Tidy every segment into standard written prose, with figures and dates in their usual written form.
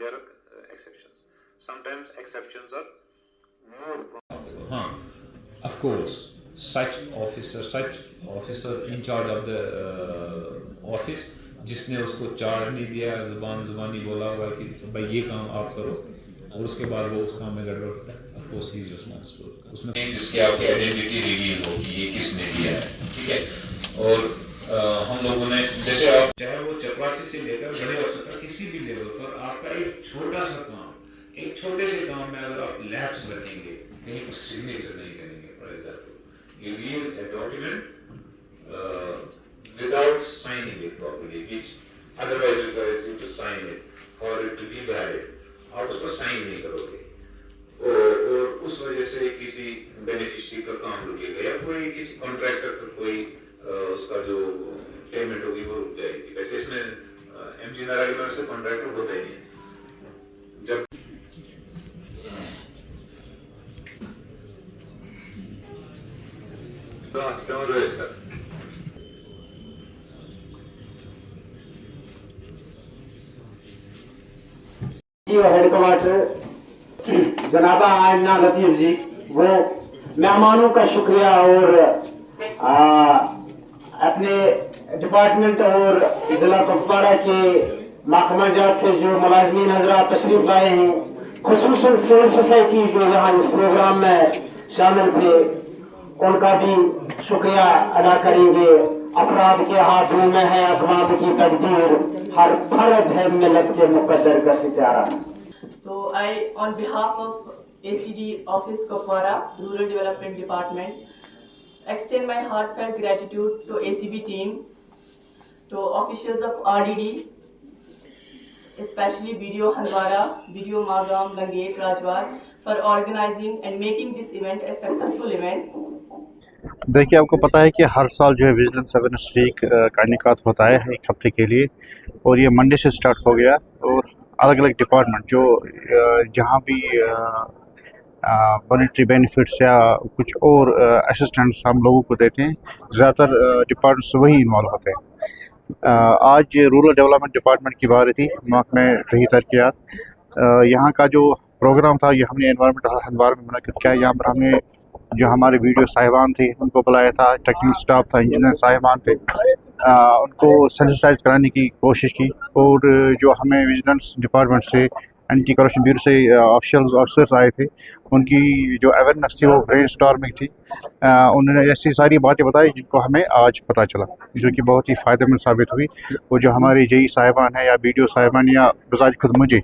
there are exceptions. Sometimes exceptions are more. Of course, such officer in charge of the office, جس نے اس کو charge نہیں دیا، زبانی بولا ہوگا کہ بھائی یہ کام آپ کرو، اور اس کے بعد وہ اس کام میں گڑبڑ ہوتا ہے، of course he is responsible. اس میں جس کی آپ کی آئیڈینٹی ریویل ہو کہ یہ کس نے دیا ہے، ٹھیک ہے. اور ہم لوگوں نے جیسے آپ چاہے وہ چپراسی سے لے کر بڑے افسر تک کسی بھی لیول پر آپ کا ایک چھوٹا سا کام، ایک چھوٹے سے کام میں اگر آپ لیپس رکھیں گے، کہیں پر سگنیچر نہیں کریں گے، for example you leave a document without signing it properly, which otherwise requires you to sign it for it to be valid. آپ اس کو سائن نہیں کرو گے اور اس وجہ سے کسی بینیفیشری کا کام رکے گا، یا کوئی کسی کانٹریکٹر کا کوئی اس کا جو پیمنٹ ہوگی وہ رک جائے گی. ویسے اس میں ایم جی ناراضی میں سے کانٹریکٹر ہوتا ہی نہیں. جب ہیڈ کوارٹر جنابہ آئمنہ لطیف جی وہ مہمانوں کا شکریہ اور اپنے ڈپارٹمنٹ اور ضلع کپوارہ کے محکمہ جات سے جو ملازمین حضرات تشریف لائے ہیں، خصوصاً سول سوسائٹی جو یہاں اس پروگرام میں شامل تھے، ان کا بھی شکریہ ادا کریں گے. افراد کے ہاتھوں میں ہے اقوام کی تقدیر، ہر فرد ہے ملت کے مقدر کا ستارہ. So on behalf of ACD Office Kupwara, Rural Development Department, extend my heartfelt gratitude to ACB team, to officials of RDD, especially BDO Handwara, BDO Magam, Langet, Rajwar, for organizing and making this event a successful event. دیکھیے، آپ کو پتہ ہے کہ ہر سال جو ہے vigilance awareness week کا انعقاد ہوتا ہے ایک ہفتے کے لیے، اور یہ منڈے سے سٹارٹ ہو گیا. اور الگ الگ ڈپارٹمنٹ جو جہاں بھی مانیٹری بینیفٹس یا کچھ اور اسسٹنٹس ہم لوگوں کو دیتے ہیں، زیادہ تر ڈپارٹمنٹس وہی انوالو ہوتے ہیں. آج رورل ڈیولپمنٹ ڈپارٹمنٹ کی باری تھی، محکمہ رہی ترقیات. یہاں کا جو پروگرام تھا یہ ہم نے انوائرمنٹ ہندوار میں منعقد کیا. یہاں پر ہم نے جو ہمارے ویڈیو صاحبان تھے ان کو بلایا تھا، ٹیکنیکل سٹاف تھا، انجینئر صاحبان تھے، ان کو سینسٹائز کرانے کی کوشش کی. اور جو ہمیں ویجیلنس ڈپارٹمنٹ سے، اینٹی کرپشن بیورو سے آفیسرز آئے تھے، ان کی جو اویئرنیس تھی وہ برین اسٹارمنگ تھی. انہوں نے ایسی ساری باتیں بتائی جن کو ہمیں آج پتہ چلا، جو کہ بہت ہی فائدہ مند ثابت ہوئی. وہ جو ہمارے جے ای صاحبان ہیں یا بی ڈی او صاحبان، یا بذات خود مجھے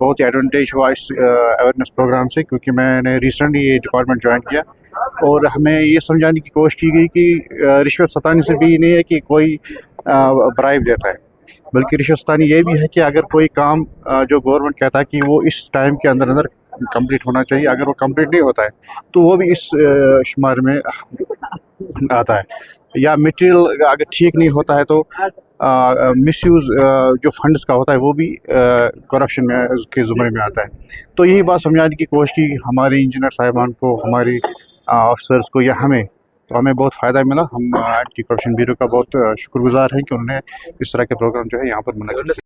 بہت ہی ایڈوانٹیج ہوا اس اویئرنیس پروگرام سے، کیونکہ میں نے ریسنٹلی یہ ڈپارٹمنٹ جوائن کیا. اور ہمیں یہ سمجھانے کی کوشش کی گئی کہ رشوت ستانی سے بھی نہیں ہے کہ کوئی برائب دیتا ہے، بلکہ رشوت ستانی یہ بھی ہے کہ اگر کوئی کام جو گورنمنٹ کہتا ہے کہ وہ اس ٹائم کے اندر اندر کمپلیٹ ہونا چاہیے، اگر وہ کمپلیٹ نہیں ہوتا ہے تو وہ بھی اس شمار میں آتا ہے. یا مٹیریل اگر ٹھیک نہیں ہوتا ہے تو مس یوز جو فنڈز کا ہوتا ہے وہ بھی کرپشن میں کے زمرے میں آتا ہے. تو یہی بات سمجھانے کی کوشش کی ہمارے انجینئر صاحبان کو، ہماری آفیسرز کو، یا ہمیں. تو ہمیں بہت فائدہ ملا. ہم اینٹی کرپشن بیورو کا بہت شکر گزار ہیں کہ انہوں نے اس طرح کے پروگرام جو ہے یہاں پر منعقد